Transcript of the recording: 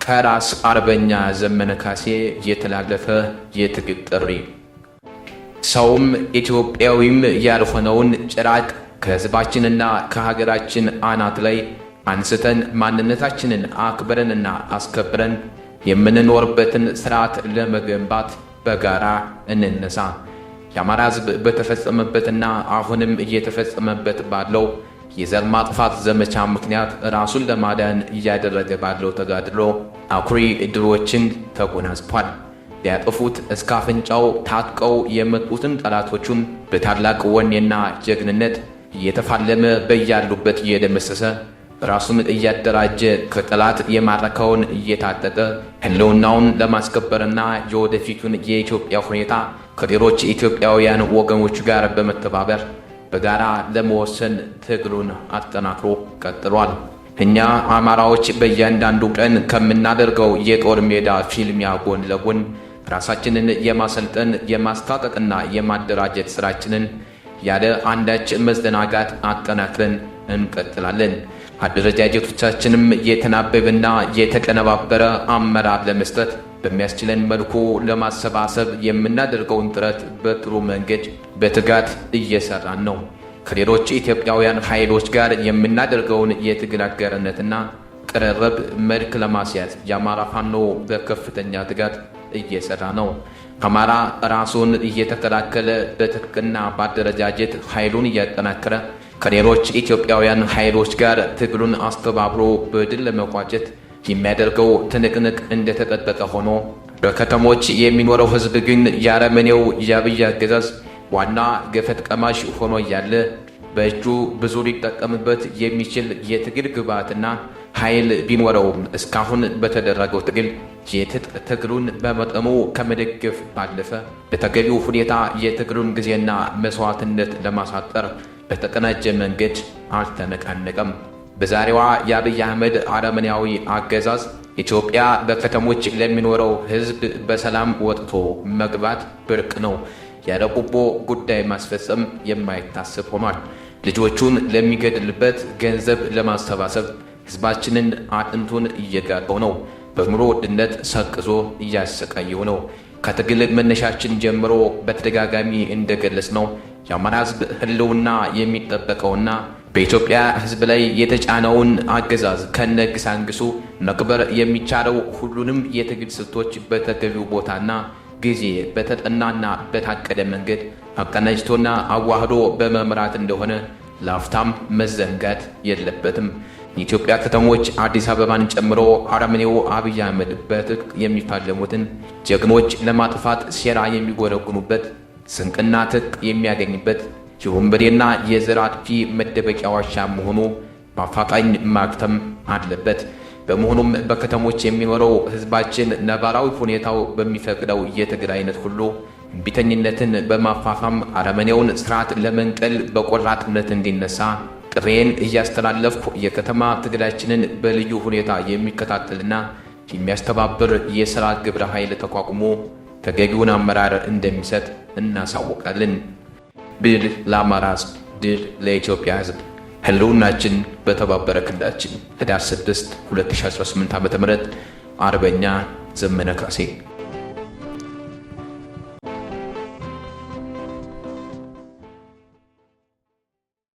ከራስ አርበኛ ዘመነ ካሴ የተላለፈ የትግል ጥሪ። ሰውም ኢትዮጵያዊም ያልሆነውን ጭራቅ ከህዝባችንና ከሀገራችን አናት ላይ አንስተን ማንነታችንን አክብረንና አስከብረን የምንኖርበትን ስርዓት ለመገንባት በጋራ እንነሳ። የአማራ ህዝብ በተፈጸመበትና አሁንም እየተፈጸመበት ባለው የዘር ማጥፋት ዘመቻ ምክንያት ራሱን ለማዳን እያደረገ ባለው ተጋድሎ አኩሪ ድሎችን ተጎናጽፏል። ሊያጠፉት እስከ አፍንጫው ታጥቀው የመጡትን ጠላቶቹን በታላቅ ወኔና ጀግንነት እየተፋለመ በያሉበት እየደመሰሰ ራሱን እያደራጀ ከጠላት የማረከውን እየታጠቀ ህልውናውን ለማስከበርና የወደፊቱን የኢትዮጵያ ሁኔታ ከሌሎች ኢትዮጵያውያን ወገኖች ጋር በመተባበር በጋራ ለመወሰን ትግሉን አጠናክሮ ቀጥሏል። እኛ አማራዎች በእያንዳንዱ ቀን ከምናደርገው የጦር ሜዳ ፊልሚያ ጎን ለጎን ራሳችንን የማሰልጠን የማስታጠቅና የማደራጀት ስራችንን ያለ አንዳች መዘናጋት አጠናክረን እንቀጥላለን። አደረጃጀቶቻችንም የተናበበና የተቀነባበረ አመራር ለመስጠት በሚያስችለን መልኩ ለማሰባሰብ የምናደርገውን ጥረት በጥሩ መንገድ በትጋት እየሰራን ነው። ከሌሎች ኢትዮጵያውያን ኃይሎች ጋር የምናደርገውን የትግል አጋርነትና ቅርርብ መልክ ለማስያዝ የአማራ ፋኖ በከፍተኛ ትጋት እየሰራ ነው። አማራ ራሱን እየተከላከለ በትጥቅና በአደረጃጀት ኃይሉን እያጠናከረ ከሌሎች ኢትዮጵያውያን ኃይሎች ጋር ትግሉን አስተባብሮ በድል ለመቋጨት የሚያደርገው ትንቅንቅ እንደተጠበቀ ሆኖ በከተሞች የሚኖረው ህዝብ ግን የአረመኔው የአብይ አገዛዝ ዋና ገፈት ቀማሽ ሆኖ እያለ በእጁ ብዙ ሊጠቀምበት የሚችል የትግል ግብዓትና ኃይል ቢኖረውም እስካሁን በተደረገው ትግል የትጥቅ ትግሉን በመጠኑ ከመደገፍ ባለፈ በተገቢው ሁኔታ የትግሉን ጊዜና መስዋዕትነት ለማሳጠር በተቀናጀ መንገድ አልተነቃነቀም። በዛሬዋ የአብይ አህመድ አረመኔያዊ አገዛዝ ኢትዮጵያ በከተሞች ለሚኖረው ህዝብ በሰላም ወጥቶ መግባት ብርቅ ነው። ያለ ቁቦ ጉዳይ ማስፈጸም የማይታሰብ ሆኗል። ልጆቹን ለሚገድልበት ገንዘብ ለማሰባሰብ ህዝባችንን አጥንቱን እየጋጠው ነው። በኑሮ ውድነት ሰቅዞ እያሰቃየው ነው። ከትግል መነሻችን ጀምሮ በተደጋጋሚ እንደገለጽ ነው የአማራ ህዝብ ህልውና የሚጠበቀውና በኢትዮጵያ ህዝብ ላይ የተጫነውን አገዛዝ ከነግሳንግሱ መቅበር የሚቻለው ሁሉንም የትግል ስልቶች በተገቢው ቦታና ጊዜ በተጠናና በታቀደ መንገድ አቀናጅቶና አዋህዶ በመምራት እንደሆነ ላፍታም መዘንጋት የለበትም። የኢትዮጵያ ከተሞች አዲስ አበባን ጨምሮ አረመኔው አብይ አህመድ በትጥቅ የሚፋለሙትን ጀግኖች ለማጥፋት ሴራ የሚጎረጉኑበት ስንቅና ትጥቅ የሚያገኝበት የወንበዴና የዘር አጥፊ መደበቂያ ዋሻ መሆኑ በአፋጣኝ ማክተም አለበት። በመሆኑም በከተሞች የሚኖረው ህዝባችን ነባራዊ ሁኔታው በሚፈቅደው የትግል አይነት ሁሉ እምቢተኝነትን በማፋፋም አረመኔውን ስርዓት ለመንቀል በቆራጥነት እንዲነሳ ጥሬን እያስተላለፍኩ የከተማ ትግላችንን በልዩ ሁኔታ የሚከታተልና የሚያስተባብር የሥራ ግብረ ኃይል ተቋቁሞ ተገቢውን አመራር እንደሚሰጥ እናሳውቃለን። ድል ለአማራ ህዝብ፣ ድል ለኢትዮጵያ ህዝብ። ህልውናችን በተባበረ ክንዳችን። ህዳር 6 2018 ዓ.ም አርበኛ ዘመነ ካሴ